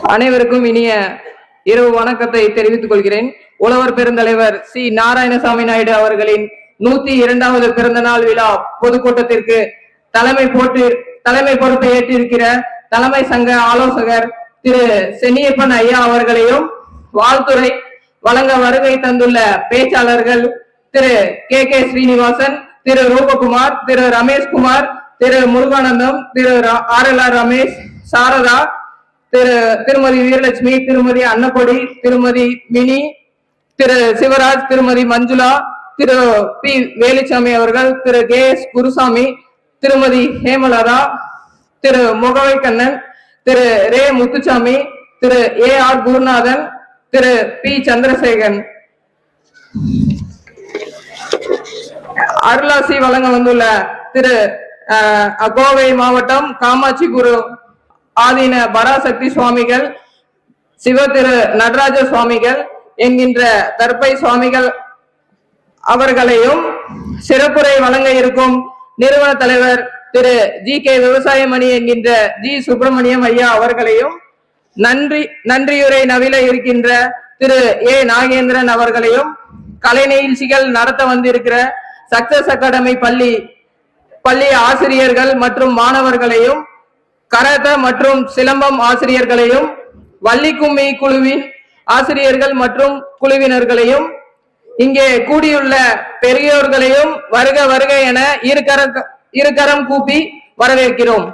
அனைவருக்கும் இனிய இரவு வணக்கத்தை தெரிவித்துக் கொள்கிறேன். உழவர் பெருந்தலைவர் சி நாராயணசாமி நாயுடு அவர்களின் 102வது பிறந்த நாள் விழா பொதுக்கூட்டத்திற்கு தலைமை பொறுப்பை ஏற்றிருக்கிற தலைமை சங்க ஆலோசகர் திரு சென்னியப்பன் ஐயா அவர்களையும், வாழ்த்துறை வழங்க வருகை தந்துள்ள பேச்சாளர்கள் திரு கே ஸ்ரீனிவாசன், திரு ரூபகுமார், திரு ரமேஷ்குமார், திரு முருகானந்தம், திரு RLR ரமேஷ், சாரதா, திருமதி வீரலட்சுமி, திருமதி அன்னப்பொடி, திருமதி மினி, திரு சிவராஜ், திருமதி மஞ்சுளா, திரு பி வேலுச்சாமி அவர்கள், திரு KS குருசாமி, திருமதி ஹேமலதா, திரு முகவை கண்ணன், திரு ரே முத்துசாமி, திரு AR குருநாதன், திரு பி சந்திரசேகரன். அருளாசி வழங்க வந்துள்ள திரு கோவை மாவட்டம் காமாட்சி குரு ஆதீன பராசக்தி சுவாமிகள், சிவ திரு நடராஜ சுவாமிகள் என்கின்ற தர்பை சுவாமிகள் அவர்களையும், சிறப்புரை வழங்க இருக்கும் நிறுவன தலைவர் திரு GK விவசாயமணி என்கின்ற G சுப்பிரமணியம் ஐயா அவர்களையும், நன்றியுரை நவில இருக்கின்ற திரு A நாகேந்திரன் அவர்களையும், கலை நிகழ்ச்சிகள் நடத்த வந்திருக்கிற சக்சஸ் அகாடமி பள்ளி ஆசிரியர்கள் மற்றும் மாணவர்களையும், கராத்த மற்றும் சிலம்பம் ஆசிரியர்களையும், வள்ளிக்கும்மி குழுவின் ஆசிரியர்கள் மற்றும் குழுவினர்களையும், இங்கே கூடியுள்ள பெரியோர்களையும் வருக வருக என இருகரம் கூப்பி வரவேற்கிறோம்.